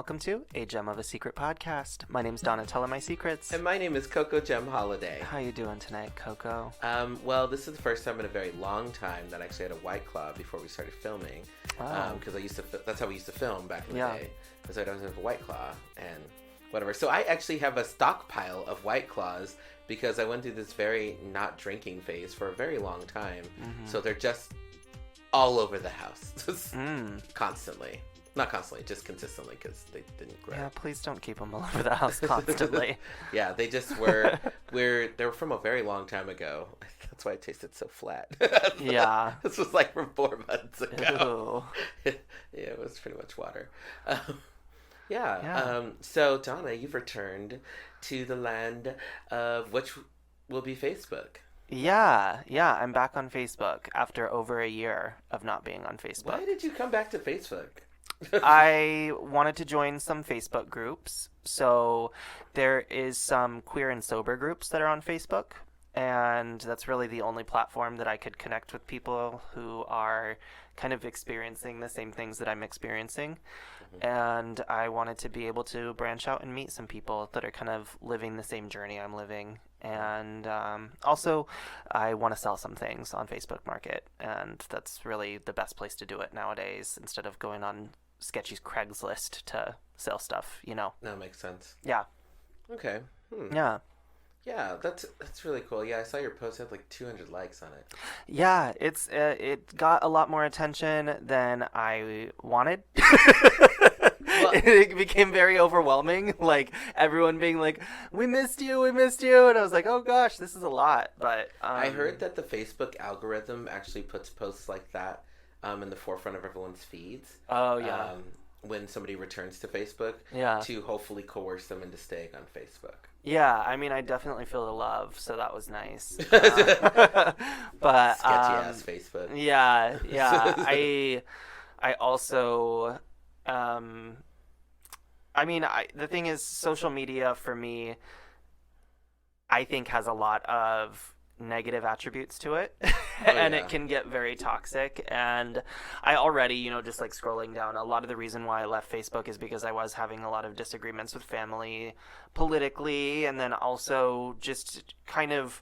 welcome to A Gem of a Secret podcast. My name's Donna, telling my secrets. And my name is Coco Gem Holiday. How you doing tonight, Coco? Well, this is the first time in a very long time that I actually had a White Claw before we started filming. Because that's how we used to film back in the day. So I don't have a White Claw and whatever. So I actually have a stockpile of White Claws because I went through this very not drinking phase for a very long time. Mm-hmm. So they're just all over the house. Constantly. Not constantly, just consistently because they didn't grow. Yeah, please don't keep them all over the house constantly. Yeah, they just were. They were from a very long time ago. That's why it tasted so flat. Yeah. This was like from 4 months ago. Yeah, it was pretty much water. So, Donna, you've returned to the land of which will be Facebook. Yeah, I'm back on Facebook after over a year of not being on Facebook. Why did you come back to Facebook? I wanted to join some Facebook groups. So there is some queer and sober groups that are on Facebook, and that's really the only platform that I could connect with people who are kind of experiencing the same things that I'm experiencing. Mm-hmm. And I wanted to be able to branch out and meet some people that are kind of living the same journey I'm living. And also, I want to sell some things on Facebook Market, and that's really the best place to do it nowadays instead of going on sketchy Craigslist to sell stuff, you know. That makes sense. Yeah. Okay. Yeah. Yeah, that's really cool. Yeah, I saw your post had like 200 likes on it. Yeah, it got a lot more attention than I wanted. Well, it became very overwhelming, like everyone being like, we missed you, and I was like, oh gosh, this is a lot. But I heard that the Facebook algorithm actually puts posts like that in the forefront of everyone's feeds. Oh yeah. When somebody returns to Facebook, to hopefully coerce them into staying on Facebook. Yeah, I mean, I definitely feel the love, so that was nice. But sketchy ass Facebook. Yeah. I also, the thing is, social media for me, I think has a lot of negative attributes to it. It can get very toxic. And I already, just like scrolling down, a lot of the reason why I left Facebook is because I was having a lot of disagreements with family politically, and then also just kind of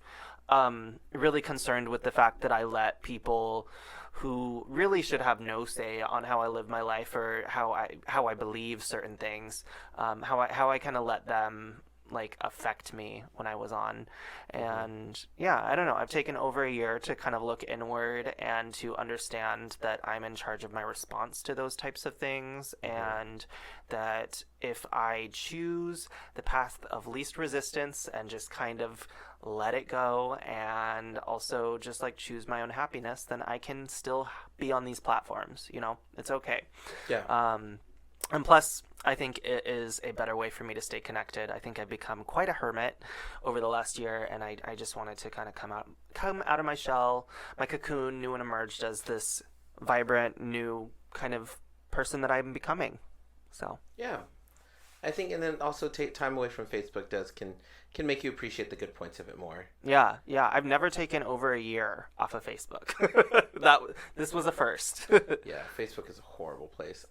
really concerned with the fact that I let people who really should have no say on how I live my life or how I believe certain things, how I kind of let them like affect me when I was on. And I don't know, I've taken over a year to kind of look inward and to understand that I'm in charge of my response to those types of things, and that if I choose the path of least resistance and just kind of let it go and also just like choose my own happiness, then I can still be on these platforms, it's okay. And plus, I think it is a better way for me to stay connected. I think I've become quite a hermit over the last year, and I just wanted to kind of come out of my shell, my cocoon, new and emerged as this vibrant, new kind of person that I'm becoming. So yeah, I think, and then also take time away from Facebook can make you appreciate the good points of it more. Yeah, I've never taken over a year off of Facebook. This was a first. Yeah, Facebook is a horrible place.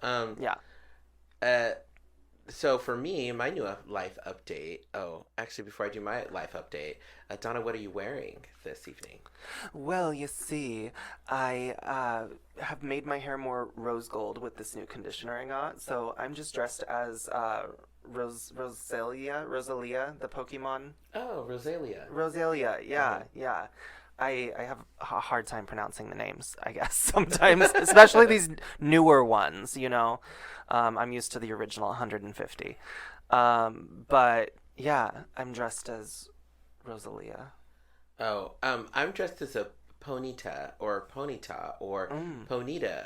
So for me, my new life update. Oh, actually, before I do my life update, Donna, what are you wearing this evening? Well, you see, I have made my hair more rose gold with this new conditioner I got. So I'm just dressed as Rosalia, the Pokemon. Oh, Rosalia. Rosalia, yeah. I have a hard time pronouncing the names, I guess, sometimes, especially these newer ones, I'm used to the original 150. But yeah, I'm dressed as Rosalia. Oh, I'm dressed as a Ponita or Ponita,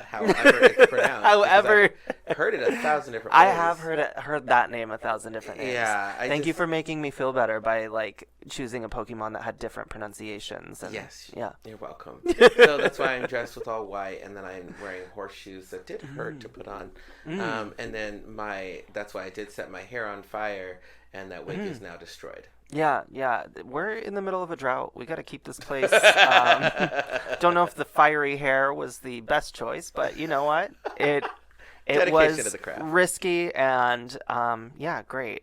however it's pronounced. However, I've heard it 1,000 different ways. I have heard that name 1,000 different names. Yeah. Thank you for making me feel better by like choosing a Pokemon that had different pronunciations. And, yes. Yeah. You're welcome. So that's why I'm dressed with all white, and then I'm wearing horseshoes that did hurt to put on. And then that's why I did set my hair on fire, and that wig is now destroyed. Yeah. We're in the middle of a drought. We got to keep this place. Don't know if the fiery hair was the best choice, but you know what? It Dedication was to the craft. risky and, yeah, great.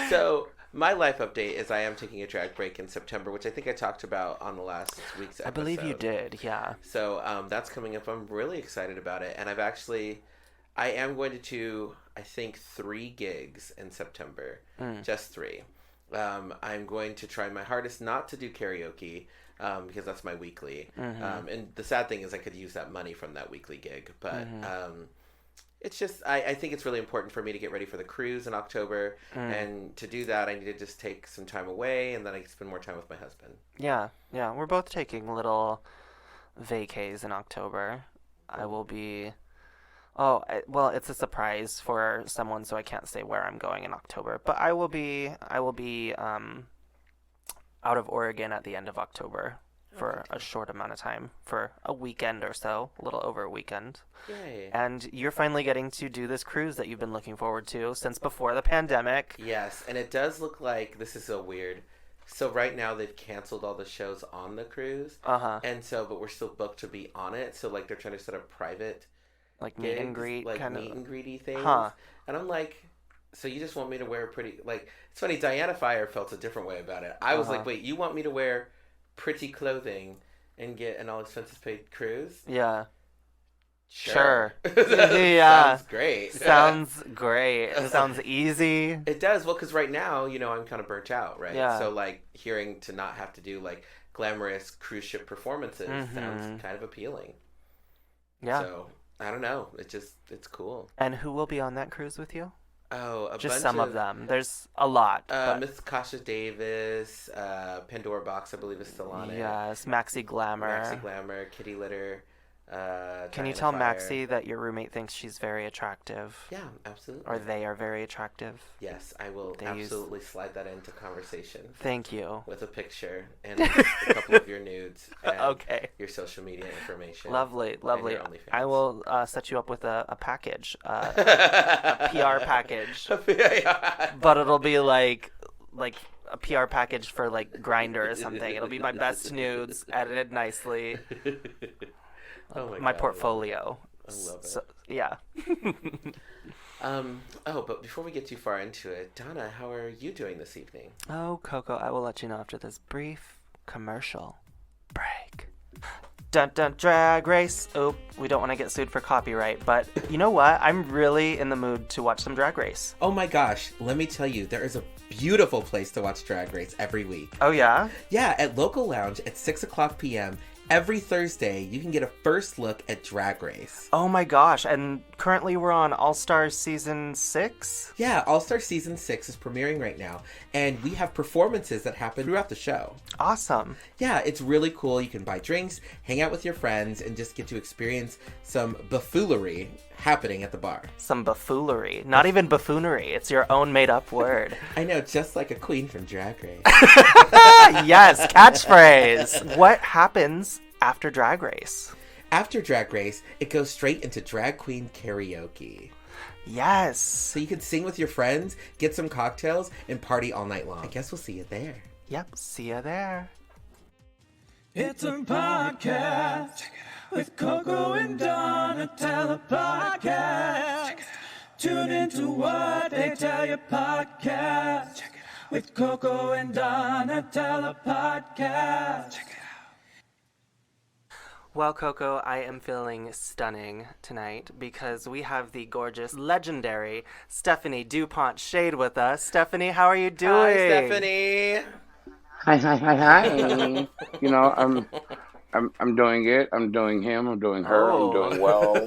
So my life update is I am taking a drag break in September, which I think I talked about on the last week's episode. I believe you did, yeah. So that's coming up. I'm really excited about it. And I am going to do, I think, 3 gigs in September. Just 3. I'm going to try my hardest not to do karaoke because that's my weekly. And the sad thing is I could use that money from that weekly gig. But it's just, I think it's really important for me to get ready for the cruise in October. And to do that, I need to just take some time away, and then I can spend more time with my husband. Yeah. We're both taking little vacays in October. I will be... Oh, well, it's a surprise for someone, so I can't say where I'm going in October. But I will be out of Oregon at the end of October for a short amount of time, for a weekend or so, a little over a weekend. Yay. And you're finally getting to do this cruise that you've been looking forward to since before the pandemic. Yes, and it does look like, this is so weird. So right now they've canceled all the shows on the cruise. And so, but we're still booked to be on it. So like they're trying to set up private... Like meet and greet like kind meet of... and greety things. And I'm like, so you just want me to wear pretty, like, it's funny, Diana Fire felt a different way about it. I was like, wait, you want me to wear pretty clothing and get an all expenses paid cruise? Yeah. Sure. Yeah. Sounds great. Sounds great. It sounds easy. It does. Well, because right now, I'm kind of burnt out, right? Yeah. So like hearing to not have to do like glamorous cruise ship performances sounds kind of appealing. Yeah. So I don't know. It's cool. And who will be on that cruise with you? Oh, just some of them. There's a lot. Miss Kasha Davis, Pandora Box, I believe is still on it. Yes, Maxi Glamour, Kitty Litter. Can you tell Maxi that your roommate thinks she's very attractive? Yeah, absolutely. Or they are very attractive? Yes, I will absolutely slide that into conversation. Thank you. With a picture and a couple of your nudes and your social media information. Lovely. I will set you up with a package, a PR package. But it'll be like a PR package for like Grindr or something. It'll be my best nudes, edited nicely. Oh my portfolio. I love it. So, yeah. But before we get too far into it, Donna, how are you doing this evening? Oh, Coco, I will let you know after this brief commercial break. Dun dun, Drag Race. Oh, we don't want to get sued for copyright, but you know what? I'm really in the mood to watch some Drag Race. Oh my gosh, let me tell you, there is a beautiful place to watch Drag Race every week. Oh yeah? Yeah, at Local Lounge at 6:00 p.m. Every Thursday, you can get a first look at Drag Race. Oh my gosh, and currently we're on All-Stars Season 6? Yeah, All-Star Season 6 is premiering right now, and we have performances that happen throughout the show. Awesome. Yeah, it's really cool. You can buy drinks, hang out with your friends, and just get to experience some buffoonery happening at the bar. Some buffoonery. Not even buffoonery. It's your own made-up word. I know, just like a queen from Drag Race. Yes, catchphrase. What happens after Drag Race? After Drag Race, it goes straight into drag queen karaoke. Yes. So you can sing with your friends, get some cocktails, and party all night long. I guess we'll see you there. Yep, see you there. It's a podcast with Coco and Donna, tell a podcast. Tune into What They Tell You podcast with Coco and Donna, tell a podcast. Well, Coco, I am feeling stunning tonight because we have the gorgeous, legendary Stefhannie DuPont Shade with us. Stefhannie, how are you doing? Hi, Stefhannie. Hi. You know, I'm doing it. I'm doing him. I'm doing her. I'm doing well.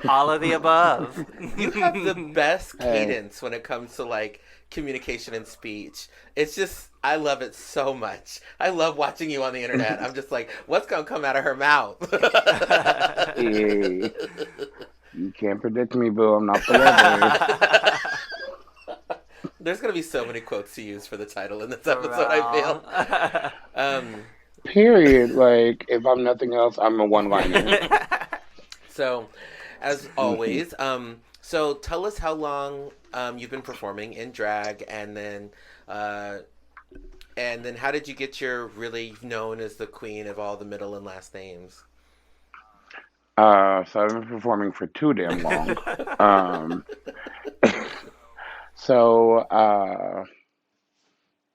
All of the above. You have the best cadence when it comes to like communication and speech. It's just, I love it so much. I love watching you on the internet. I'm just like, what's gonna come out of her mouth? Hey, you can't predict me, boo. I'm not the one. There's gonna be so many quotes to use for the title in this episode. I feel. Period. Like, if I'm nothing else, I'm a one-liner. So, as always, so tell us how long you've been performing in drag, and then how did you get your really known as the queen of all the middle and last names? So I've been performing for too damn long. Um, so,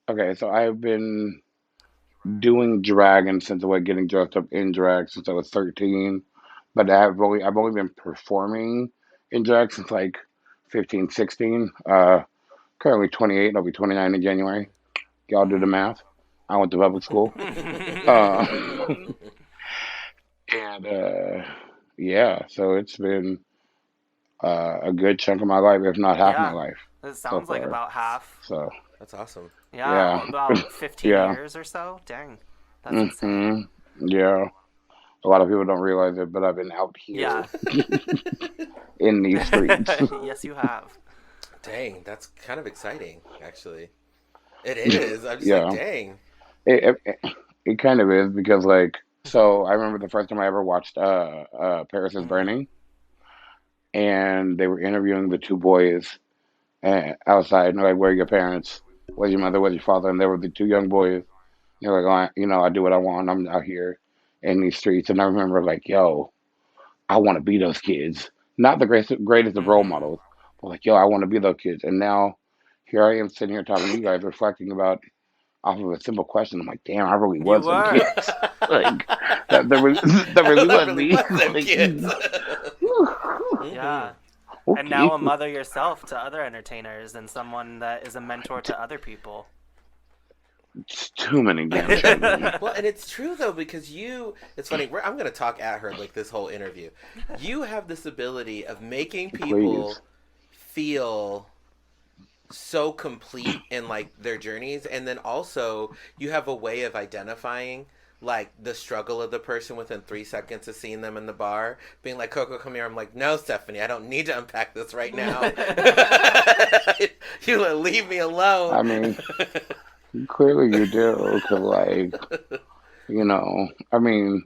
okay, so I've been doing drag and since I was getting dressed up in drag since I was 13, but I've only been performing in drag since like 15, 16. Currently 28. I'll be 29 in January. Y'all do the math. I went to public school. Uh, and yeah, so it's been a good chunk of my life, if not half my Yeah, life it so sounds like far. about half. So That's awesome. Yeah, yeah, about 15 yeah, years or so. Dang, that's insane. hmm yeah. A lot of people don't realize it, but I've been out Yeah. here in these streets. Yes, you have. Dang, that's kind of exciting, actually. It is. I'm just like, Yeah, dang. it kind of is because like so I remember the first time I ever watched Paris is Mm. Burning, and they were interviewing the two boys outside, and they're like, "Where are your parents? Where's your mother? Where's your father?" And they were the two young boys. They're like, "Oh, I do what I want. I'm out here in these streets." And I remember like, "Yo, I want to be those kids. Not the greatest of role Mm-hmm. models, but like, yo, I want to be those kids." And now here I am sitting here talking to you guys, reflecting about off of a simple question. I'm like, damn, I really You was them were. kids. Like that really, that really I was really me. was them Like, kids. Yeah. And okay. now a mother yourself to other entertainers and someone that is a mentor to other people. It's too many damn children. Well, and it's true though because it's funny. I'm going to talk at her like this whole interview. You have this ability of making people Please. feel so complete in like their journeys, and then also you have a way of identifying like the struggle of the person within 3 seconds of seeing them in the bar, being like, "Coco, come here." I'm like, "No, Stefhannie, I don't need to unpack this right now. You leave me alone." I mean, clearly you do, because like, I mean,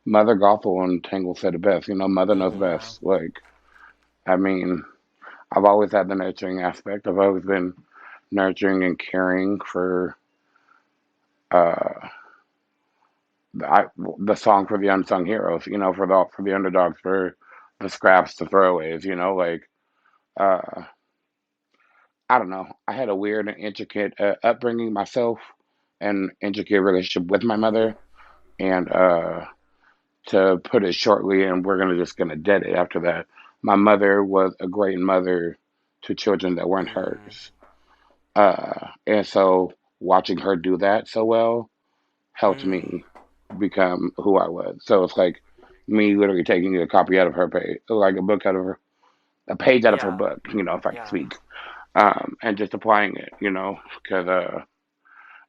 Mother Gothel and Tangle said it best. Mother knows Hmm. Yeah. best. Like, I mean, I've always had the nurturing aspect. I've always been nurturing and caring for uh, the song for the unsung heroes. For the underdogs, for the scraps, the throwaways. Like uh, I don't know. I had a weird and intricate upbringing myself, and intricate relationship with my Mm-hmm. mother. And to put it shortly, and we're gonna dead it after that. My mother was a great mother to children that weren't Mm. hers. And so watching her do that so well helped Mm. me become who I was. So it's like me literally taking a copy out of her page, like a page out of her Yeah. book, if I can Yeah. speak, and just applying it, because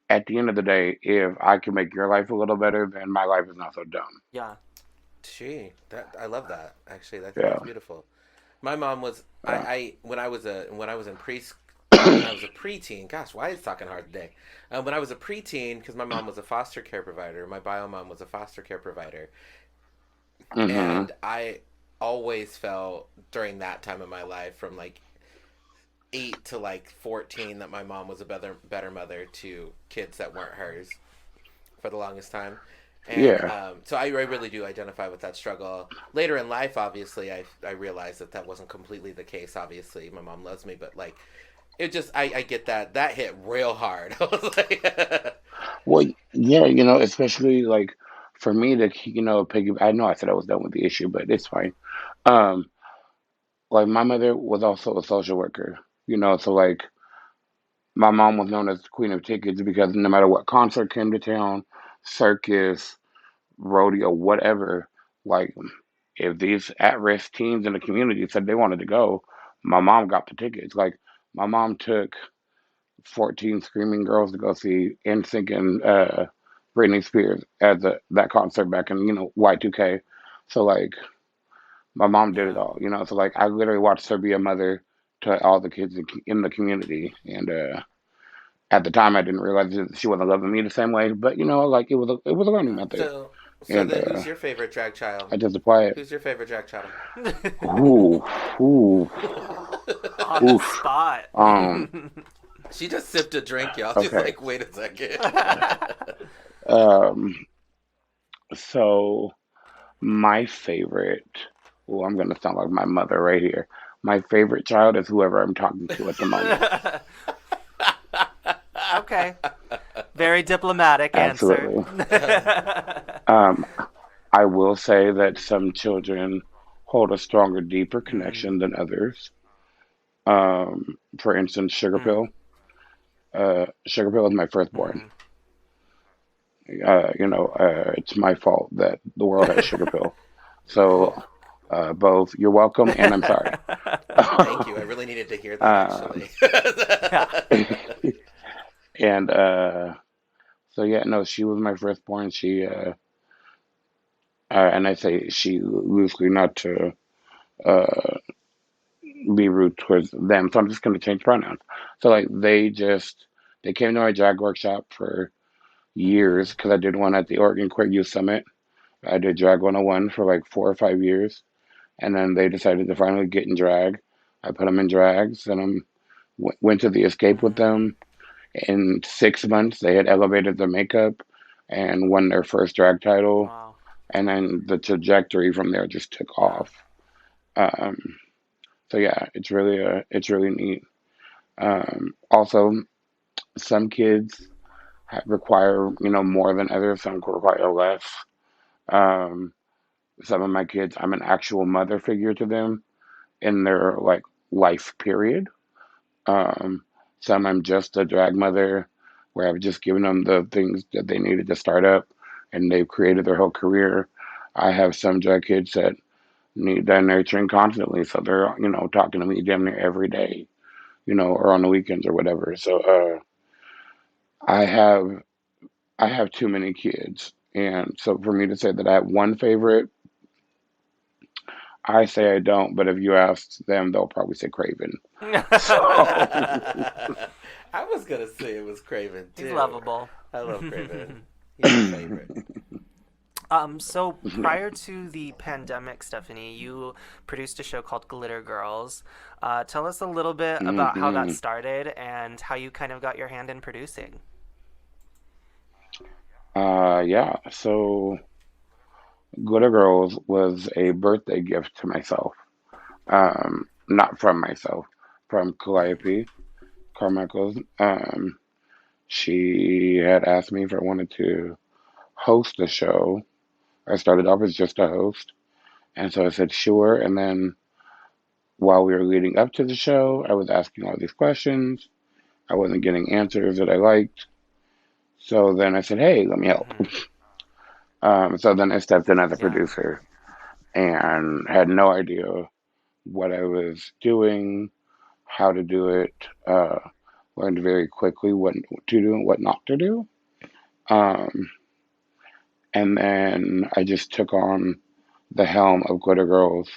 at the end of the day, if I can make your life a little better, then my life is not so dumb. Yeah. I love that. Actually, I think Yeah. that's beautiful. My mom was Yeah. I when I was in preschool. When I was a preteen, gosh, why is talking hard today? When I was a preteen, because my mom was a foster care provider, my bio mom was a foster care provider, hmm and I always felt during that time of my life, from like 8 to like 14, that my mom was a better mother to kids that weren't hers for the longest time. And Yeah. so I really do identify with that struggle. Later in life, obviously, I realized that wasn't completely the case. Obviously, my mom loves me, but like, it just, I get that hit real hard. I was like, Well, yeah, especially like for me to, I know I said I was done with the issue, but it's fine. Um, like my mother was also a social worker, so like my mom was known as the Queen of Tickets because no matter what concert came to town, circus, rodeo, whatever, like if these at-risk teens in the community said they wanted to go, my mom got the tickets. Like my mom took 14 screaming girls to go see NSYNC and Britney Spears at that concert back in Y2K. So like my mom did it Yeah. all, So like I literally watched her be a mother to all the kids in the community, and at the time I didn't realize that she wasn't loving me the same way, but like it was a learning Yeah. method, so and then who's your favorite drag child? I just apply it. Who's your favorite drag child? Ooh, ooh, On the oof. spot. She just sipped a drink, y'all. She's Okay. like, wait a second. Um. So My favorite. Oh, I'm gonna sound like my mother right here. My favorite child is whoever I'm talking to at the moment. Okay. Very diplomatic answer. Absolutely. Um, I will say that some children hold a stronger, deeper Mm, connection than others. For instance, mm, Sugar Pill is my firstborn. mm. It's my fault that the world has Sugar Pill. So, both you're welcome and I'm sorry. Thank you. I really needed to hear that um, actually. Yeah. and so yeah, no, she was my firstborn. And I say she loosely, not to uh, be rude towards them. So I'm just going to change pronouns. So like they came to my drag workshop for years Mm, because I did one at the Oregon Queer Youth Summit. I did drag 101 for like 4 or 5 years, and then they decided to finally get in drag. I put them in drags, and went to the Escape with mm. them. In 6 months, they had elevated their makeup and won their first drag title, Wow. and then the trajectory from there just took Yeah. off. Um, so yeah, it's really neat. Also, some kids require more than others. Some require less. Um, some of my kids, I'm an actual mother figure to them in their like life period. Um, some I'm just a drag mother, where I've just given them the things that they needed to start up, and they've created their whole career. I have some drag kids that need that nurturing constantly, so they're talking to me damn near every day, or on the weekends or whatever. So I have I have too many kids, and so for me to say that I have one favorite, I say I don't. But if you ask them, they'll probably say Craven. So I was gonna say it was Craven He's too. lovable. I love Craven. He's my favorite. So prior to the pandemic, Stefhannie, you produced a show called Glitter Girls. Tell us a little bit about how that hmm started and how you kind of got your hand in producing. yeah. So Glitter Girls was a birthday gift to myself. Not from myself, from Calliope Carmichael's. She had asked me if I wanted to host the show. I started off as just a host, and so I said sure. And then while we were leading up to the show, I was asking all these questions. I wasn't getting answers that I liked. So then I said, hey, let me help. Mm-hmm. So then I stepped in as a Yeah. producer and had no idea what I was doing, how to do it. Learned very quickly what to do and what not to do. Um, and then I just took on the helm of Glitter Girls,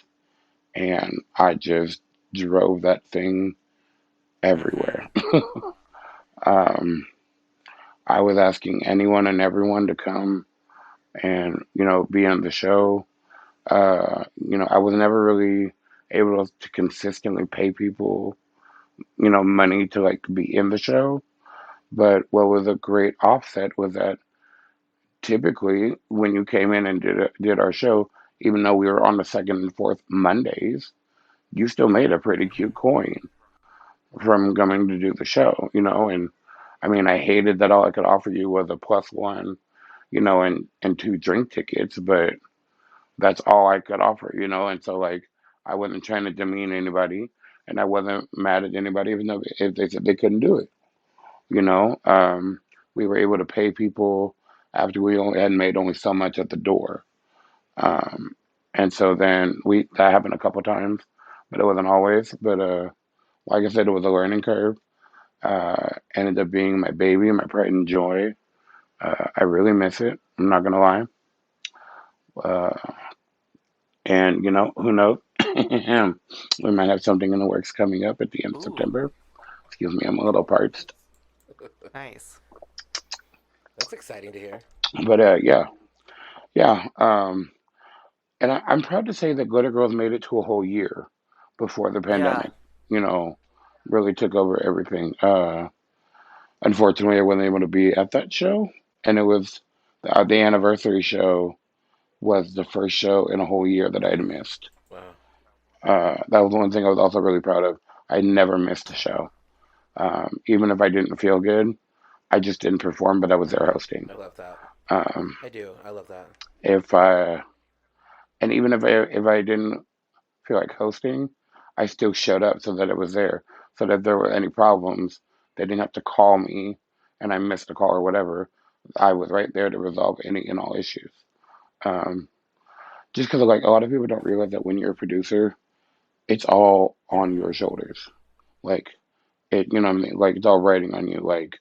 and I just drove that thing Mm-hmm. everywhere. um, I was asking anyone and everyone to come and be on the show. I was never really able to consistently pay people money to like be in the show. But what was a great offset was that typically when you came in and did our show, even though we were on the second and fourth Mondays, you still made a pretty cute Mm-hmm. coin from coming to do the show. And I mean, I hated that all I could offer you was a plus one, and two drink tickets, but that's all I could offer. And so like I wasn't trying to demean anybody, and I wasn't mad at anybody, even though if they said they couldn't do it. You know, we were able to pay people after we only had made only so much at the door. Um, and so then that happened a couple times, but it wasn't always. But like I said, it was a learning curve. Ended up being my baby, my pride and joy. I really miss it. I'm not gonna lie. Uh, and who knows? We might have something in the works coming up at the end of Ooh, September. Excuse me, I'm a little parched. nice. That's exciting to hear. But yeah, yeah. And I'm proud to say that Glitter Girls made it to a whole year before the Yeah. pandemic, you know, really took over everything. Unfortunately, I wasn't able to be at that show, and it was the anniversary show was the first show in a whole year that I had missed. Wow. That was one thing I was also really proud of. I never missed a show. Even if I didn't feel good, I just didn't perform, but I was there hosting. I love that. Um, I do. I love that. if I and even if I didn't feel like hosting, I still showed up so that it was there, so that if there were any problems, they didn't have to call me, and I missed a call or whatever. I was right there to resolve any and all issues. Um, just because like a lot of people don't realize that when you're a producer, it's all on your shoulders. Like it, you know what I mean? Like it's all riding on you. Like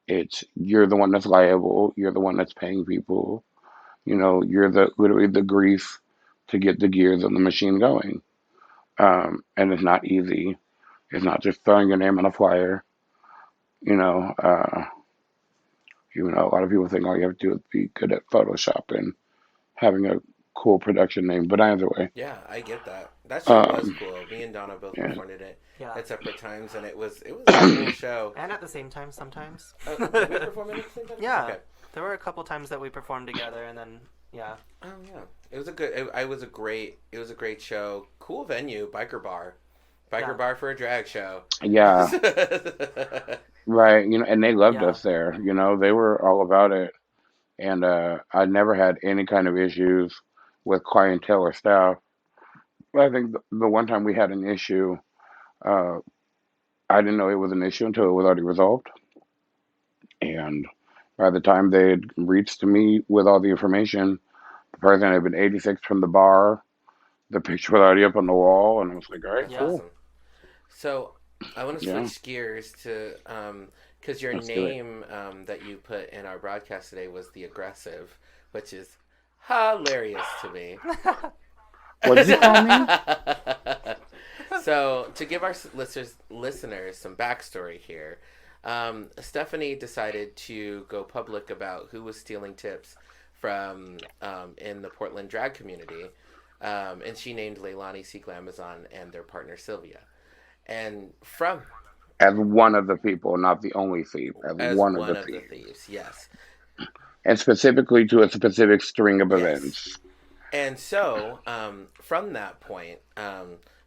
it's you're the one that's liable. You're the one that's paying people. You know, you're the literally the grease to get the gears of the machine going. And it's not easy. It's not just throwing your name on a flyer. You know, even though a lot of people think all you have to do is be good at Photoshop and having a cool production name. But either way, Yeah, I get that. That show was um, cool. Me and Donna both yeah, performed in it Yeah. at separate times, and it was a cool show. And at the same time sometimes. Did we perform it at the same time? Yeah. Okay. There were a couple times that we performed together, and then yeah. Oh yeah, it was a good. It was a great. It was a great show. Cool venue, biker bar, Yeah. bar for a drag show. yeah, right. You know, and they loved Yeah. us there. You know, they were all about it. And I never had any kind of issues with clientele or staff. But I think the one time we had an issue, uh, I didn't know it was an issue until it was already resolved. And by the time they had reached to me with all the information, the person had been 86 from the bar. The picture was already up on the wall, and I was like, all right, That's Yeah. cool. awesome. So I want to Yeah, switch gears to because your let's do it. name that you put in our broadcast today was the aggressive, which is hilarious to me. What did you call me? So to give our listeners some backstory here, Stefhannie decided to go public about who was stealing tips from in the Portland drag community, and she named Leilani C. Glamazon and their partner Sylvia, and from As one of the people, not the only thief, as as one of one the of the thieves. thieves, yes, And specifically to a specific string of yes. events. And so, from that point,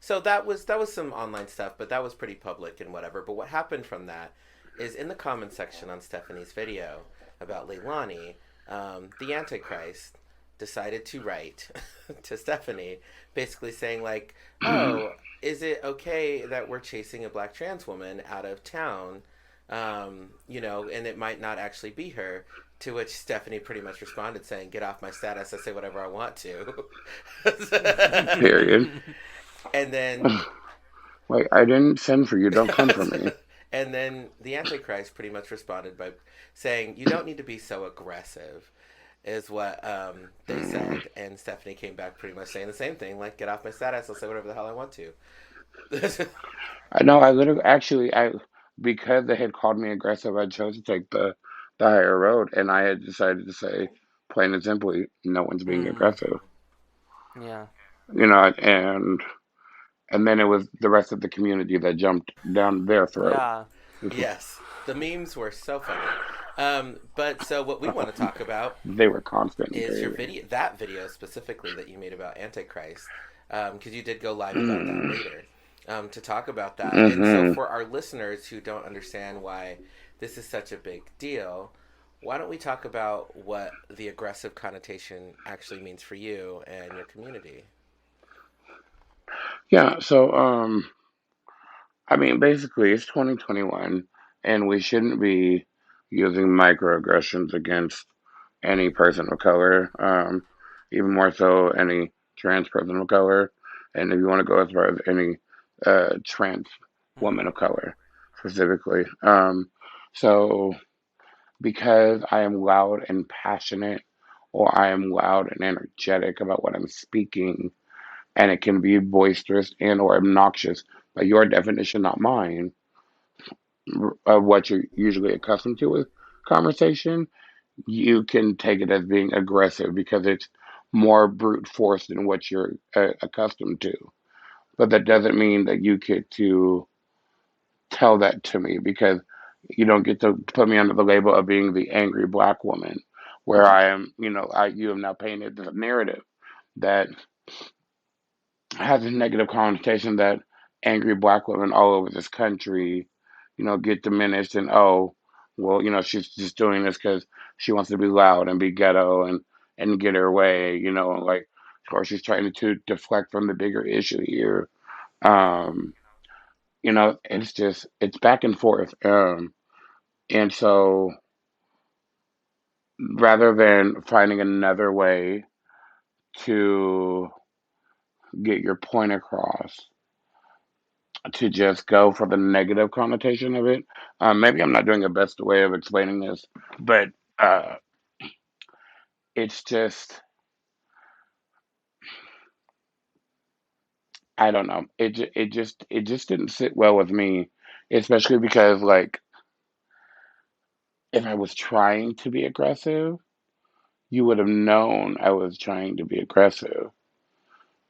so that was some online stuff, but that was pretty public and whatever. But what happened from that is in the comment section on Stephanie's video about Leilani, the Antichrist decided to write to Stefhannie, basically saying like, "Oh, is it okay that we're chasing a black trans woman out of town? You know, and it might not actually be her." To which Stefhannie pretty much responded saying, "Get off my status. I say whatever I want to." Period. And then, Like, I didn't send for you. Don't come for me. and then the Antichrist pretty much responded by saying, "You don't need to be so aggressive," is what they said. And Stefhannie came back pretty much saying the same thing, like, "Get off my status. I'll say whatever the hell I want to." I know. I literally, actually, because they had called me aggressive, I chose to take the higher road, and I had decided to say, plain and simply, no one's being Mm. aggressive. Yeah. You know, and then it was the rest of the community that jumped down their throat. Yeah. Yes, the memes were so funny. But so what we want to talk about They were constant. is your Baby. that video specifically that you made about Antichrist, because you did go live about that later, to talk about that. And so for our listeners who don't understand why this is such a big deal, why don't we talk about what the aggressive connotation actually means for you and your community? Yeah. So, I mean, basically, it's 2021, and we shouldn't be using microaggressions against any person of color, even more so any trans person of color, and if you want to go as far as any trans woman Mm. of color specifically. So, because I am loud and passionate, or I am loud and energetic about what I'm speaking, and it can be boisterous and or obnoxious by your definition, not mine, of what you're usually accustomed to with conversation, you can take it as being aggressive because it's more brute force than what you're accustomed to. But that doesn't mean that you get to tell that to me because you don't get to put me under the label of being the angry black woman where I am, you have now painted the narrative that has a negative connotation that angry black women all over this country, get diminished and, oh, well, she's just doing this because she wants to be loud and be ghetto and get her way, like, or she's trying to deflect from the bigger issue here. Um, it's back and forth. And so rather than finding another way to get your point across, to just go for the negative connotation of it. Maybe I'm not doing the best way of explaining this, but uh, it's just, I don't know. It just didn't sit well with me, especially because, like, if I was trying to be aggressive, you would have known I was trying to be aggressive,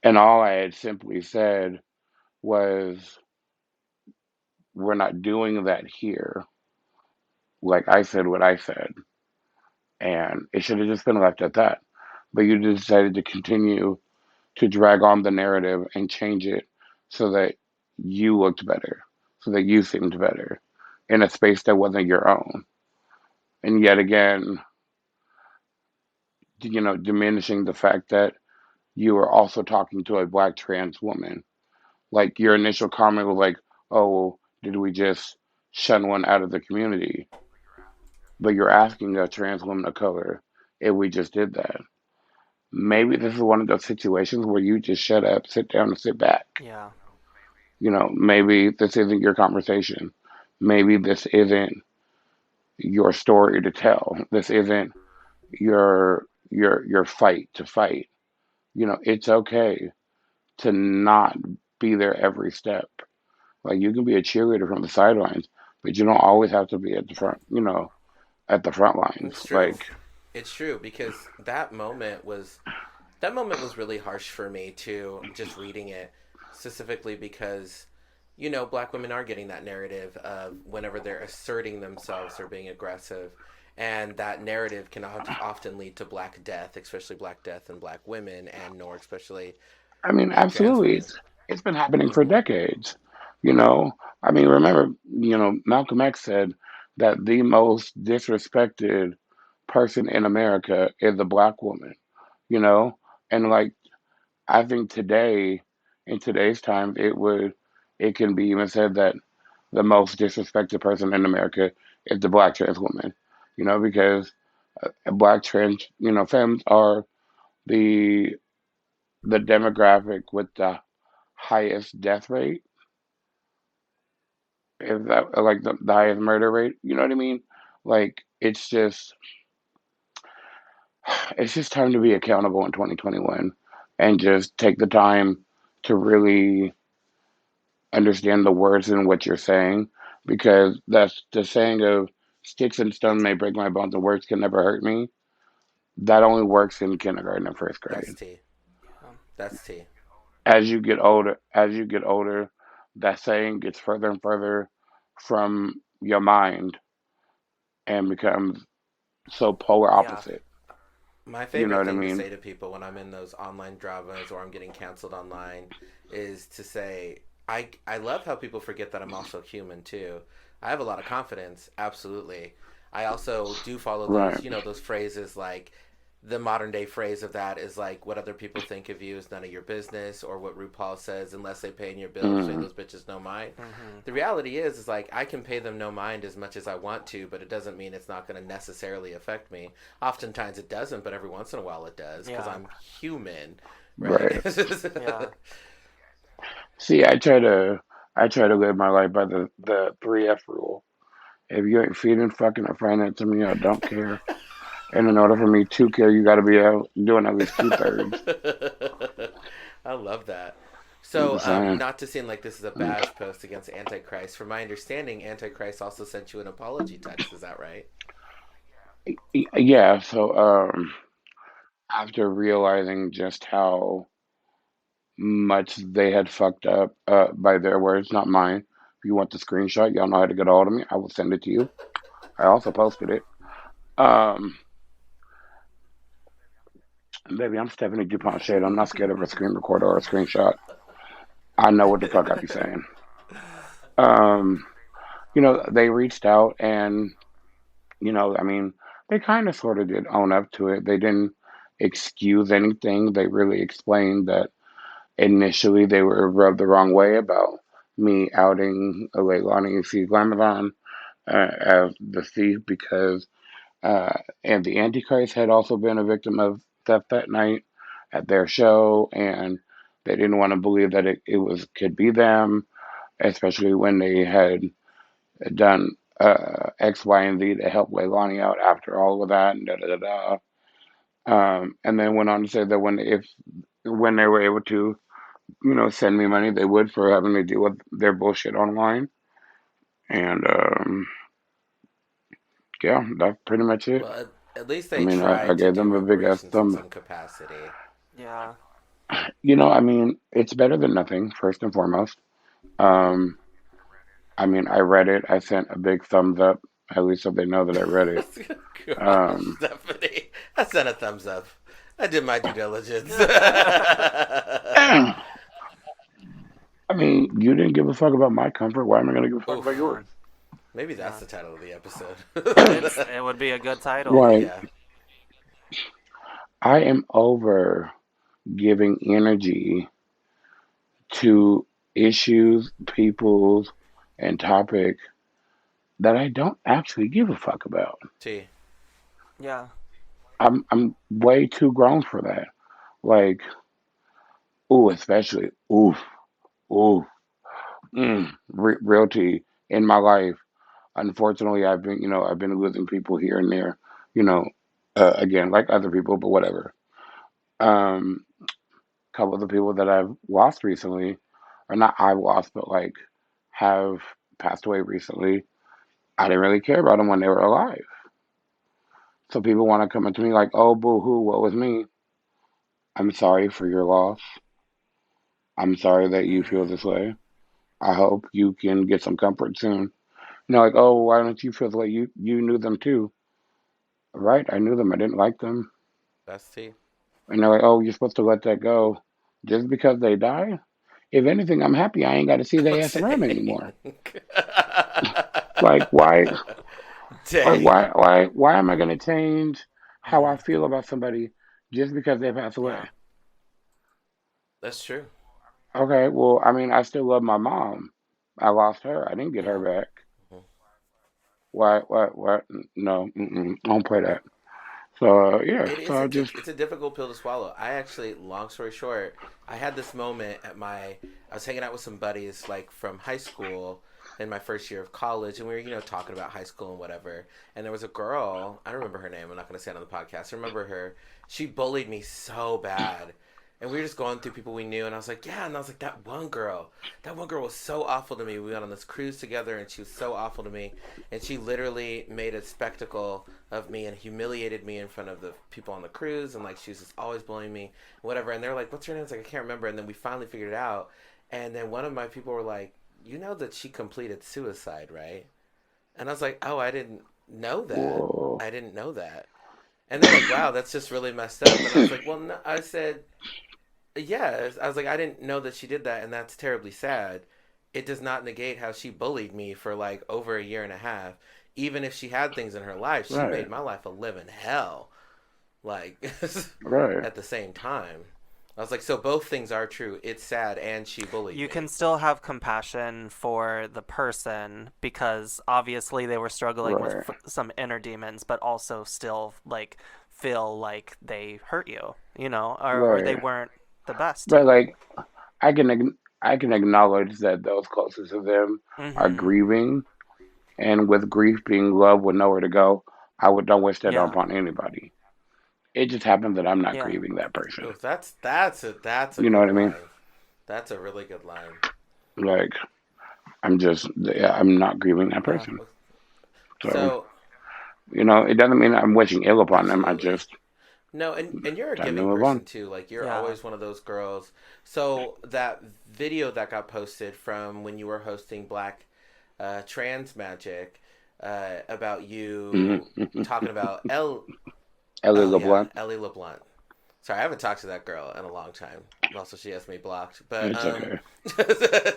and all I had simply said was, "We're not doing that here." Like, I said what I said, and it should have just been left at that. But you decided to continue to drag on the narrative and change it so that you looked better, so that you seemed better in a space that wasn't your own. And yet again, diminishing the fact that you were also talking to a black trans woman. Like, your initial comment was like, oh, well, did we just shun one out of the community? But you're asking a trans woman of color if we just did that. Maybe this is one of those situations where you just shut up, sit down, and sit back. Yeah. Maybe this isn't your conversation. Maybe this isn't your story to tell. This isn't your fight to fight. It's okay to not be there every step. Like, you can be a cheerleader from the sidelines, but you don't always have to be at the front. At the front lines. It's true. Like, It's true because that moment was really harsh for me too. Just reading it, specifically because black women are getting that narrative of whenever they're asserting themselves or being aggressive, and that narrative can often lead to black death, especially black death in black women, and nor especially I mean, trans absolutely. women. It's been happening for Mm-hmm. decades. You know, I mean, remember, Malcolm X said that the most disrespected person in America is a black woman, you know? And, like, I think today, in today's time, it can be even said that the most disrespected person in America is the black trans woman, because black trans, femmes are the the demographic with the highest death rate, is that like the highest murder rate? You know what I mean? Like, it's just time to be accountable in 2021 and just take the time to really understand the words in what you're saying, because that's the saying of sticks and stone may break my bones and words can never hurt me. That only works in kindergarten and first That's grade. T. Yeah. That's T. As you get older, that saying gets further and further from your mind and becomes so polar Yeah. opposite. My You know favorite what I thing to mean? say to people when I'm in those online dramas or I'm getting canceled online is to say, I love how people forget that I'm also human too. I have a lot of confidence, absolutely. I also do follow Right. those phrases like the modern day phrase of that is like what other people think of you is none of your business, or what RuPaul says, unless they paying your bills, pay Mm, those bitches no mind. Mm-hmm. The reality is like I can pay them no mind as much as I want to, but it doesn't mean it's not going to necessarily affect me. Oftentimes it doesn't, but every once in a while it does because Yeah. I'm human, right? right. Yeah. See, I try to live my life by the 3F rule. If you ain't feeding, fucking, or financing me, I don't care. And in order for me to care, you got to be out doing at least 2/3. I love that. I'm So, just saying. not to seem like this is a Mm. bash post against Antichrist. From my understanding, Antichrist also sent you an apology text. Is that right? Yeah. So, after realizing just how much they had fucked up, by their words, not mine. If you want the screenshot, y'all know how to get a hold of me. I will send it to you. I also posted it. Um, Baby, I'm Stephanie DuPont Shade. I'm not scared of a screen recorder or a screenshot. I know what the fuck I be saying. Um, they reached out and, I mean, they kind of sort of did own up to it. They didn't excuse anything. They really explained that initially they were rubbed the wrong way about me outing Leilani and C. Glamazon as the thief because and the Antichrist had also been a victim of theft that night at their show, and they didn't want to believe that it could be them, especially when they had done X, Y, and Z to help Leilani out after all of that, and da da da da. And then went on to say that when they were able to, send me money, they would for having to deal with their bullshit online. And yeah, that's pretty much it. Well, at least I they mean, I tried to gave do them a big ass reparations in thumb. some capacity. Yeah. I mean, it's better than nothing, first and foremost. Um, I mean, I read it. I sent a big thumbs up, at least so they know that I read it. Gosh, Stephanie, I sent a thumbs up. I did my due diligence. I mean, you didn't give a fuck about my comfort. Why am I going to give a fuck about yours? Maybe that's the title of the episode. It would be a good title. Right. Yeah. I am over giving energy to issues, peoples, and topics that I don't actually give a fuck about. Yeah. I'm way too grown for that. Like, especially, ooh, realty in my life. Unfortunately, I've been losing people here and there, you know, again, like other people, but whatever. Um, couple of the people that I've lost recently, or not I've lost, but like have passed away recently. I didn't really care about them when they were alive. So people want to come up to me like, "Oh, boo hoo, what was me?" I'm sorry for your loss. I'm sorry that you feel this way. I hope you can get some comfort soon. Like, oh, why don't you feel the way you knew them too? Right? I knew them. I didn't like them. That's T. And they're like, oh, you're supposed to let that go. Just because they die? If anything, I'm happy I ain't got to see their ass around anymore. Like, why? Like, why am I going to change how I feel about somebody just because they pass away? Yeah. That's true. Okay, well, I mean, I still love my mom. I lost her. I didn't get her back. Why? No, I don't play that. So yeah, so I just It's a difficult pill to swallow. I actually, long story short, I had this moment I was hanging out with some buddies like from high school in my first year of college, and we were talking about high school and whatever. And there was a girl, I don't remember her name. I'm not going to say it on the podcast. I remember her. She bullied me so bad. And we were just going through people we knew, and I was like, that one girl was so awful to me. We went on this cruise together, and she was so awful to me. And she literally made a spectacle of me and humiliated me in front of the people on the cruise, and like she was just always bullying me, whatever. And they're like, what's her name? I was like, I can't remember. And then we finally figured it out. And then one of my people were like, you know that she completed suicide, right? And I was like, oh, I didn't know that. Whoa. I didn't know that. And they're like, wow, that's just really messed up. And I was like, well, no, I said, yeah. I was like, I didn't know that she did that, and that's terribly sad. It does not negate how she bullied me for like over a year and a half. Even if she had things in her life, she made my life a living hell. Like, at the same time. I was like, so both things are true. It's sad, and she bullied me. You can still have compassion for the person because obviously they were struggling with some inner demons, but also still like feel like they hurt you, or they weren't the best. But like, I can acknowledge that those closest to them are grieving, and with grief being love with nowhere to go, don't wish that upon anybody. It just happens that I'm not grieving that person. Oh, that's a you know what I mean? Line. That's a really good line. Like, I'm not grieving that person. So it doesn't mean I'm wishing ill upon them. I just no, and you're a giving person too. Like you're always one of those girls. So that video that got posted from when you were hosting Black Trans Magic about you talking about Ellie LeBlanc. Sorry, I haven't talked to that girl in a long time. Also, she has me blocked, but It's okay.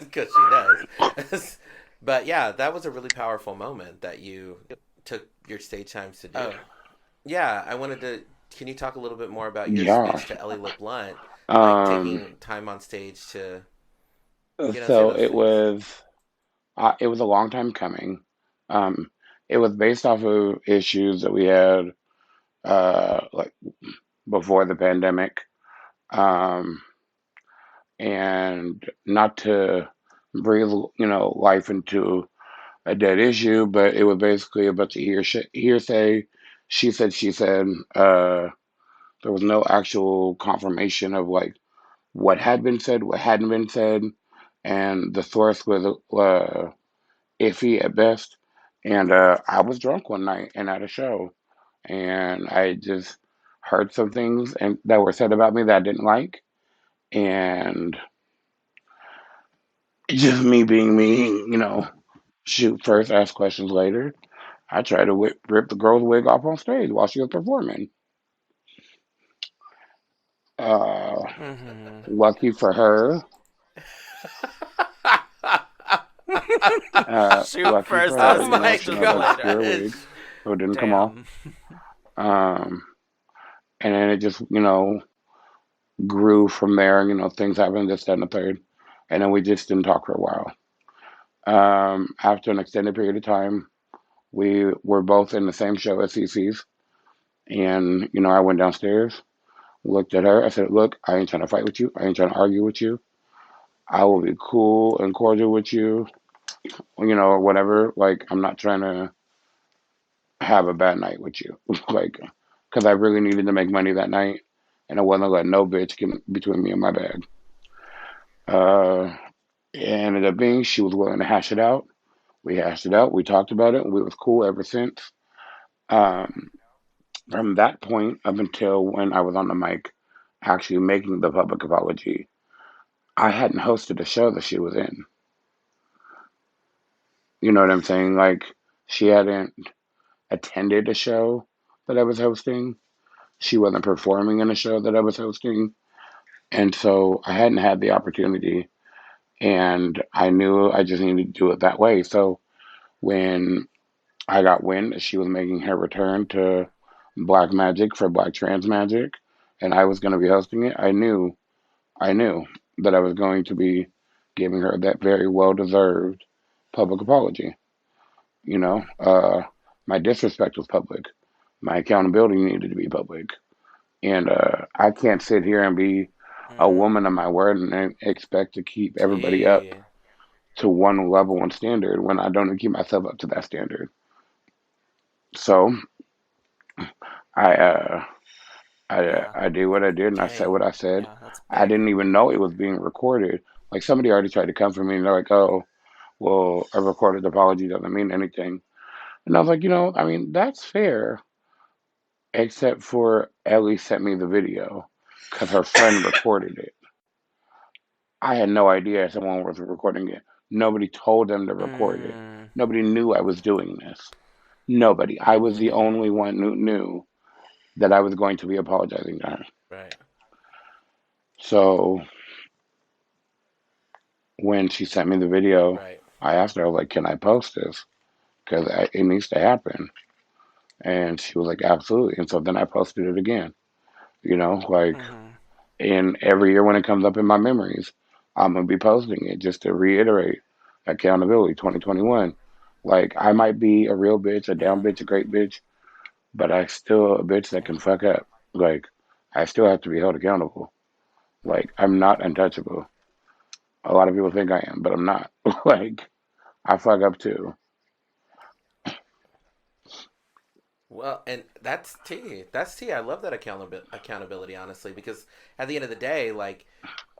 because she does. But yeah, that was a really powerful moment that you took your stage times to do. Oh. Yeah, I wanted to. Can you talk a little bit more about your Yeah. speech to Ellie LeBlunt, like Um, taking time on stage to, say so those things? it was a long time coming. Um, it was based off of issues that we had, like before the pandemic. Um, and not to breathe, life into a dead issue, but it was basically a bunch of hearsay. She said. There was no actual confirmation of like what had been said, what hadn't been said, and the source was iffy at best. And I was drunk one night and at a show, and I just heard some things and that were said about me that I didn't like, and just me being me, shoot first, ask questions later. I tried to rip the girl's wig off on stage while she was performing. Uh, Mm-hmm. Lucky for her, Shoot lucky for first, her, Oh ask my she questions knows how to god! screw a later. wig, so it didn't come off. Damn. Um, and then it just, grew from there. Things happened, this, that, and the third. And then we just didn't talk for a while. After an extended period of time, we were both in the same show at CC's. And, I went downstairs, looked at her. I said, look, I ain't trying to fight with you. I ain't trying to argue with you. I will be cool and cordial with you, or whatever. Like, I'm not trying to have a bad night with you. Like, because I really needed to make money that night. And I wasn't letting no bitch get between me and my bag. Uh, it ended up being she was willing to hash it out. We hashed it out. We talked about it. We was cool ever since. Um, from that point up until when I was on the mic, actually making the public apology, I hadn't hosted a show that she was in. You know what I'm saying? Like she hadn't attended a show that I was hosting. She wasn't performing in a show that I was hosting, and so I hadn't had the opportunity. And I knew I just needed to do it that way. So when I got wind that she was making her return to Black Magic for Black Trans Magic, and I was going to be hosting it. I knew that I was going to be giving her that very well deserved public apology. You know, my disrespect was public. My accountability needed to be public, and I can't sit here and be a woman of my word and expect to keep everybody up Gee. to one level and standard when I don't keep myself up to that standard. So I uh, Yeah. I did what I did and I said Dang. what I said. Yeah, that's I big. didn't even know it was being recorded. Like somebody already tried to come for me and they're like, "Oh, well, a recorded apology doesn't mean anything." And I was like, I mean, that's fair, except for Ellie sent me the video because her friend recorded it. I had no idea someone was recording it. Nobody told them to record it. Mm. Nobody knew I was doing this. Nobody. I was the Mm, only one who knew that I was going to be apologizing to her. right. So when she sent me the video, Right. I asked her, I was like, can I post this? Because it needs to happen. And she was like, absolutely. And so then I posted it again, like, Mm-hmm. and every year when it comes up in my memories, I'm going to be posting it just to reiterate accountability 2021. Like, I might be a real bitch, a down Yeah. bitch, a great bitch, but I still a bitch that can fuck up. Like, I still have to be held accountable. Like, I'm not untouchable. A lot of people think I am, but I'm not. Like, I fuck up too. Well, and that's T. That's T. I love that accountability, honestly, because at the end of the day, like,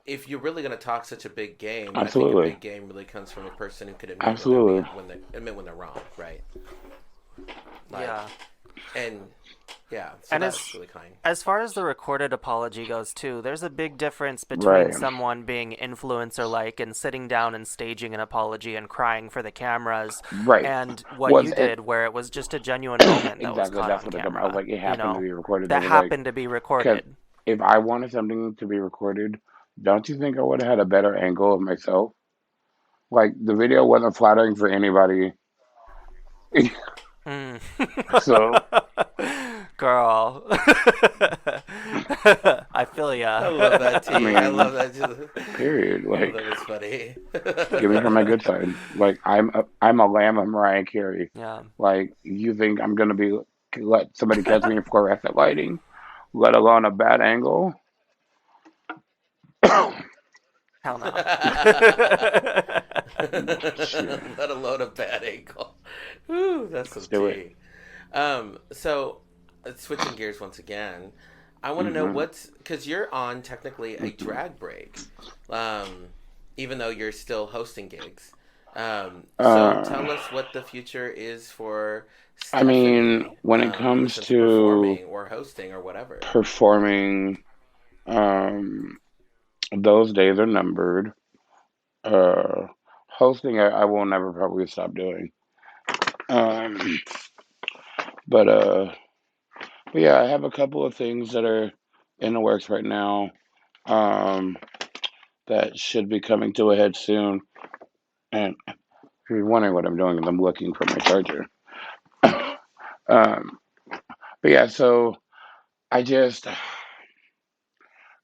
if you're really gonna talk such a big game, I think a Absolutely. big game really comes from a person who could admit when they're being Absolutely. when they admit when they're wrong, right? Like, Yeah. and yeah, so And that's really kind. as far as the recorded apology goes too, there's a big difference between Right. someone being influencer-like and sitting down and staging an apology and crying for the cameras, Right. and what Was you it did, where it was just a genuine moment that was exactly? caught That's on what it's about. I was camera. like, it happened to be recorded. They That were like, happened to be because recorded. if I wanted something to be recorded, don't you think I would have had a better angle of myself? Like the video wasn't flattering for anybody. Mm. So Girl. I feel I ya. love that I tea. I love mean, that. Too. period. Oh, Like, that was funny. get me from my good side. Like, I'm a lamb of Mariah Carey. Yeah. Like, you think I'm gonna be let somebody catch me in fluorescent lighting, let alone a bad angle? Hell no. Shit, Let alone a bad ankle. Ooh, that's some let's do it. tea. So switching gears once again, I want to know Hmm. what's because you're on technically a drag break, um, even though you're still hosting gigs. So Uh, tell us what the future is for I mean, Stephanie, when it in the comes sense of to performing or hosting or whatever. performing, um, those days are numbered. Uh, hosting, I will never probably stop doing. Um, but yeah, I have a couple of things that are in the works right now. Um, that should be coming to a head soon. And if you're wondering what I'm doing, is I'm looking for my charger. um, but yeah, so I just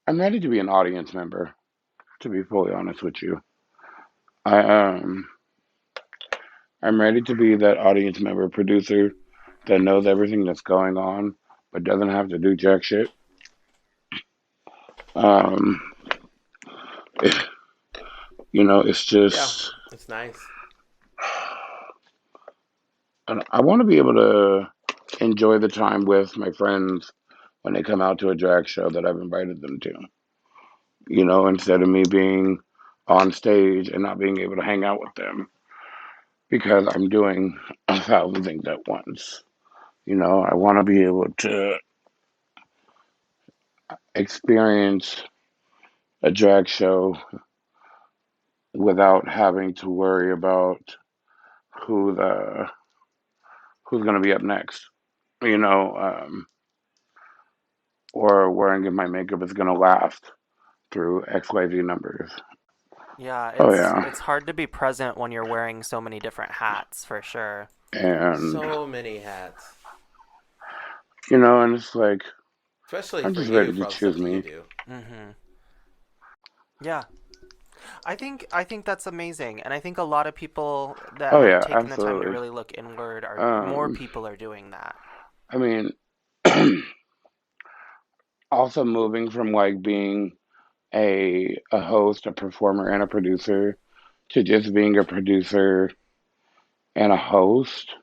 I'm ready to be an audience member. To be fully honest with you, I I'm ready to be that audience member producer that knows everything that's going on, but doesn't have to do jack shit. Um, it's Yeah, just it's nice. I want to be able to enjoy the time with my friends when they come out to a drag show that I've invited them to. Instead of me being on stage and not being able to hang out with them because I'm doing 1,000 things at once. I want to be able to experience a drag show without having to worry about who the who's going to be up next. You know, um, or wearing if my makeup is going to last through XYZ numbers. Yeah, Oh it's yeah, it's hard to be present when you're wearing so many different hats, for sure. and So many hats, and it's like especially I'm for just you ready for to all the choose stuff that you me. do. Mhm. Yeah. I think that's amazing. And I think a lot of people that Oh have yeah, taken the time to absolutely. really look inward are more Um, people are doing that. I mean, also moving from like being a host, a performer, and a producer to just being a producer and a host.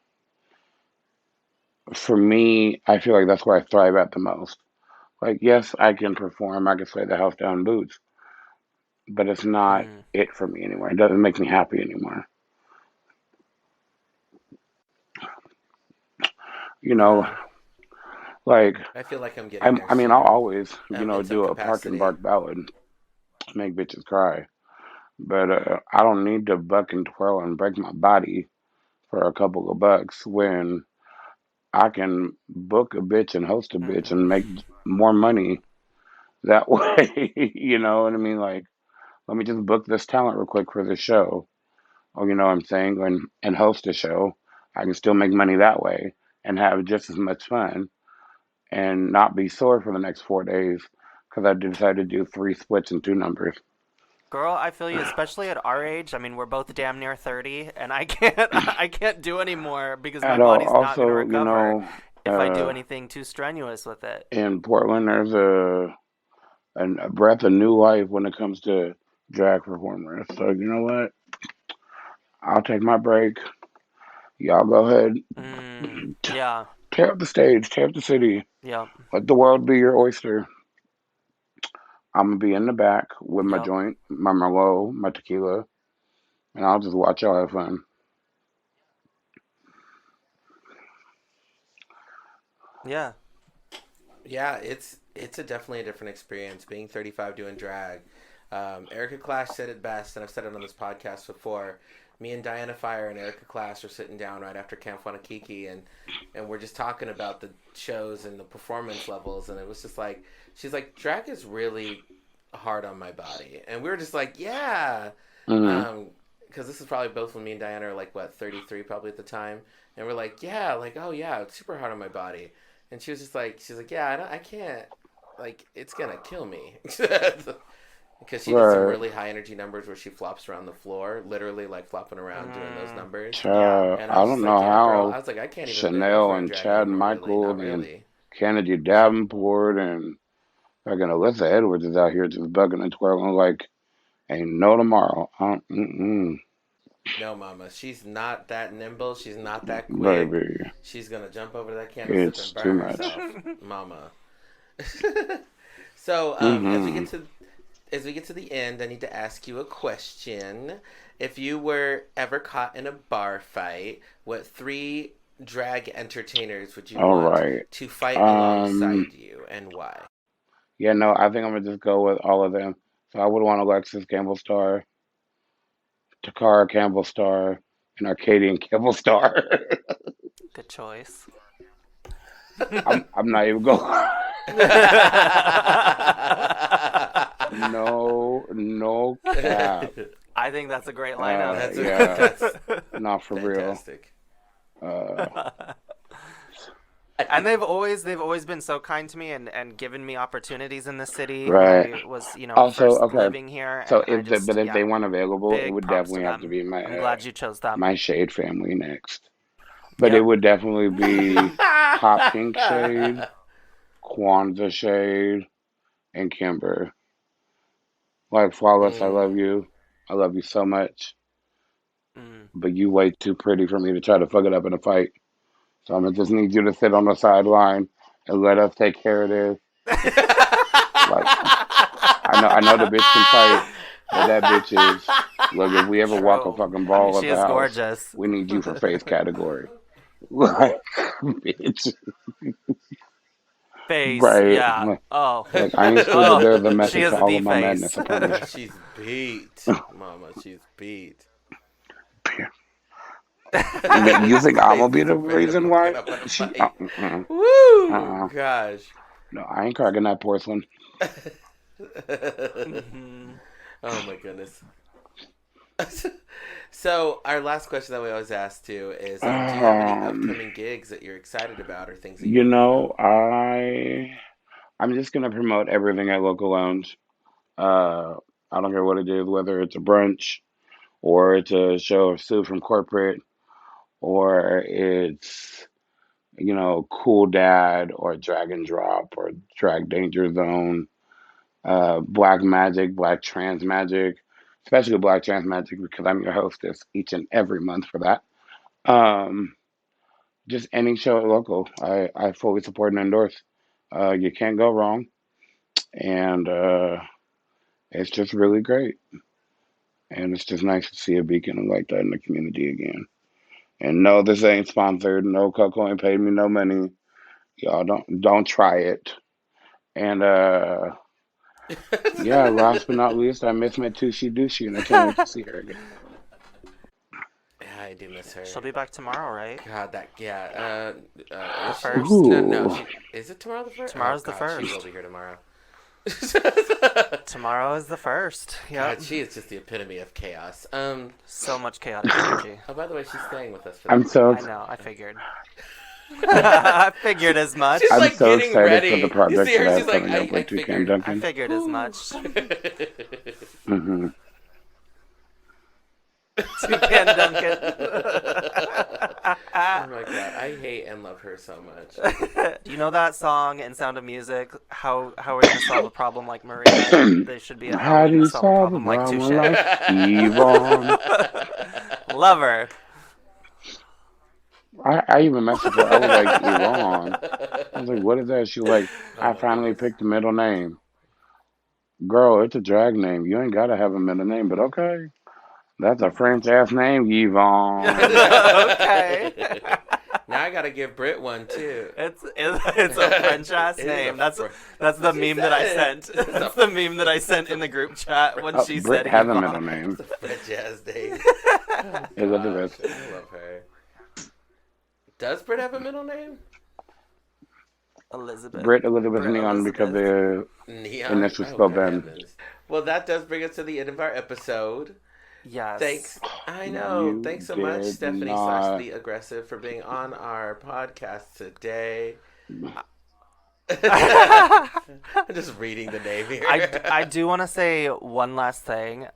For me, I feel like that's where I thrive at the most. Like, yes, I can perform, I can slay the house down boots, but it's not Mm. it for me anymore. It doesn't make me happy anymore. You know, Yeah. like I feel like I'm getting there I mean, I'll soon, always, in some do a park and capacity. bark ballad, make bitches cry. But I don't need to buck and twirl and break my body for a couple of bucks when I can book a bitch and host a bitch Mm-mm. and make more money that way. You know what I mean? Like, let me just book this talent real quick for the show. Or you know what I'm saying? And host a show. I can still make money that way and have just as much fun and not be sore for the next 4 days because I decided to do three splits and two numbers. Girl, I feel you, especially at our age. I mean, we're both damn near 30, and I can't I can't do anymore because my At all. body's not going to Also, recover if I do anything too strenuous with it. in Portland, there's a breath of new life when it comes to drag performers. So you know what? I'll take my break. Y'all go ahead, Mm, yeah. tear up the stage, tear up the city, Yep. let the world be your oyster. I'm gonna be in the back with my Yep. joint, my Merlot, my tequila, and I'll just watch y'all have fun. Yeah. Yeah, it's definitely a different experience being 35 doing drag. Erica Clash said it best, and I've said it on this podcast before. me and Diana Fire and Erica Class were sitting down right after Camp Wanakiki, and we're just talking about the shows and the performance levels, and it was just like, she's like, drag is really hard on my body, and we were just like, yeah, because this is probably both when me and Diana are like, what, 33 probably at the time, and we're like, yeah, like, oh yeah, it's super hard on my body, and she was just like, she's like, yeah, I can't, like, it's gonna kill me. Because she did some really high energy numbers where she flops around the floor, literally like flopping around doing those numbers. And I don't know how I was like, I can't even Chanel and Chad Michael and Kennedy Davenport and fucking Alyssa Edwards is out here just bugging and twirling like ain't no tomorrow. No, mama, she's not that nimble. She's not that quick. Baby. She's gonna jump over that candlestick and burn herself, mama. So as we get to the end, I need to ask you a question. If you were ever caught in a bar fight, what 3 drag entertainers would you want to fight alongside you, and why? Yeah, no, I think I'm gonna just go with all of them. So I would want Alexis Campbell Star, Takara Campbell Star, and Arcadian Campbell Star. Good choice. I'm not even going. No cap. I think that's a great lineup. That's not for fantastic. Real. And they've always been so kind to me and given me opportunities in the city. Right. I was, also, first living here. So if they weren't available, it would definitely have to be my. I'm glad you chose them. My Shade family next, but it would definitely be Hot Pink Shade, Kwanzaa Shade, and Kimber. Like, Flawless, I love you. I love you so much. But you way too pretty for me to try to fuck it up in a fight. So I'm going to just need you to sit on the sideline and let us take care of this. Like, I know the bitch can fight, but that bitch is... Look, if we ever walk a fucking ball up the house, gorgeous. We need you for face category. Like, bitch. Face, right. Yeah. Like, oh. Like, I ain't still there the message to all of my madness. She's beat. Mama, she's beat. You think I'm gonna be the reason why? Woo! Gosh. No, I ain't cracking that porcelain. Oh my goodness. So our last question that we always ask too is, do you have any upcoming gigs that you're excited about or things that I'm just gonna promote everything at Local Lounge. I don't care what it is, whether it's a brunch or it's a show of Sue from corporate, or it's, Cool Dad or Drag and Drop or Drag Danger Zone, Black Magic, Black Trans Magic, especially Black Trans Magic because I'm your hostess each and every month for that. Just any show at Local, I fully support and endorse. You can't go wrong, and it's just really great. And it's just nice to see a beacon like that in the community again. And no, this ain't sponsored. No, Coco ain't paid me no money. Y'all don't try it. And yeah, last but not least, I miss my Tushy Douchey, and I can't wait to see her again. Yeah, I do miss her. She'll be back tomorrow, right? God, the first. No, is it tomorrow the first? Tomorrow's the first. She will be here tomorrow. Tomorrow is the first. Yeah. God, she is just the epitome of chaos. So much chaotic energy. Oh, by the way, she's staying with us. I know. I figured. I figured as much. She's I'm like so getting excited ready. for the project You see her, that she's I'm like, coming up with Toucan Duncan. I figured as much. Toucan Duncan. Oh my god, I hate and love her so much. Do you know that song in Sound of Music? How are you gonna solve a problem like Maria? They should be a How do you solve a problem like Touche. Yvonne? Love her. I even messaged her. I was like, Yvonne. I was like, what is that? She was like, I finally picked the middle name. Girl, it's a drag name. You ain't gotta have a middle name, but okay. That's a French ass name, Yvonne. Okay. Now I gotta give Britt one too. It's a French ass name. That's the meme that I sent. That's the meme that I sent in the group chat when she Britt said has a middle name. It's a French ass name. Elizabeth. I love her. Does Britt have a middle name? Elizabeth. Britt Elizabeth Britt Neon because Elizabeth. their Neon. initials Oh, spell good Ben. heavens. Well, that does bring us to the end of our episode. Yes. Thanks. I know. You Thanks so much, did Stefhannie not. / The Aggressive, for being on our podcast today. I'm just reading the name here. I do want to say one last thing.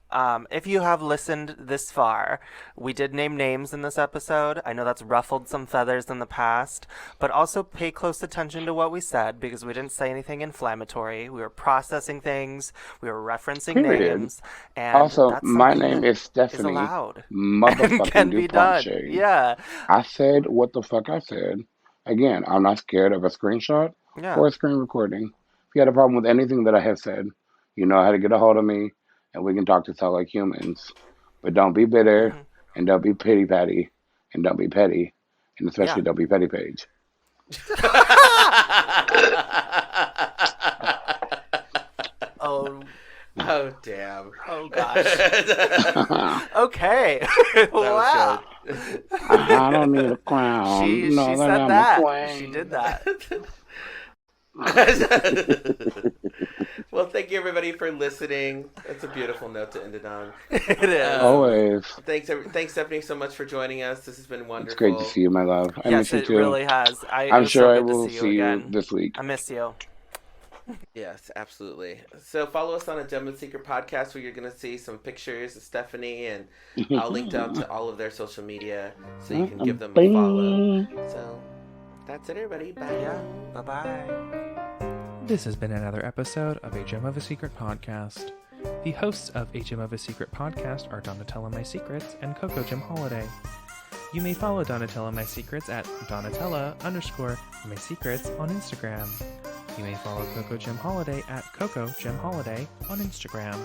If you have listened this far, we did name names in this episode. I know that's ruffled some feathers in the past, but also pay close attention to what we said because we didn't say anything inflammatory. We were processing things. We were referencing Period. names. And Also, that's my something name that is Stefhannie. is allowed. Motherfucking Can be done. Duponche. Yeah. I said what the fuck I said. Again, I'm not scared of a screenshot Yeah. or a screen recording. If you had a problem with anything that I have said, you know how to get a hold of me, and we can talk this out like humans. But don't be bitter, and don't be pity patty, and don't be petty, and especially don't be petty page. Oh, damn. Oh, gosh. Okay. Wow. I don't need a crown. She no, said I'm that. a queen. She did that. Well, thank you, everybody, for listening. That's a beautiful note to end it on. It is. Always. Thanks, Stefhannie, so much for joining us. This has been wonderful. It's great to see you, my love. I miss you it too. really has. I'm it's sure so I good to will see you again. this week. I miss you. Yes, absolutely. So follow us on a Gentleman's Secret podcast where you're going to see some pictures of Stefhannie, and I'll link down to all of their social media so you can give them a follow. So that's it, everybody. Bye. Yeah. Bye-bye. This has been another episode of A Gem of a Secret podcast. The hosts of A Gem of a Secret podcast are Donatella My Secrets and Coco Gem Holiday. You may follow Donatella My Secrets at Donatella_My Secrets on Instagram. You may follow Coco Gem Holiday at Coco Gem Holiday on Instagram.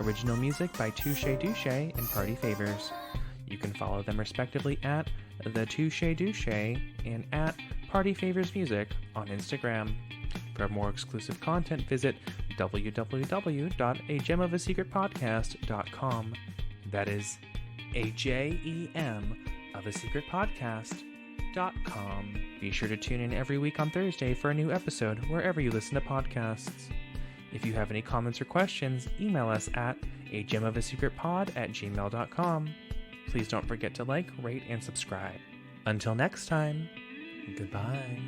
Original music by Touche Douche and Party Favors. You can follow them respectively at The Touche Douche and at Party Favors Music on Instagram. For more exclusive content, visit www.agemofasecretpodcast.com. That is AJEM of a secret podcast.com. Be sure to tune in every week on Thursday for a new episode wherever you listen to podcasts. If you have any comments or questions, email us at agemofasecretpod@gmail.com. Please don't forget to like, rate, and subscribe. Until next time, goodbye.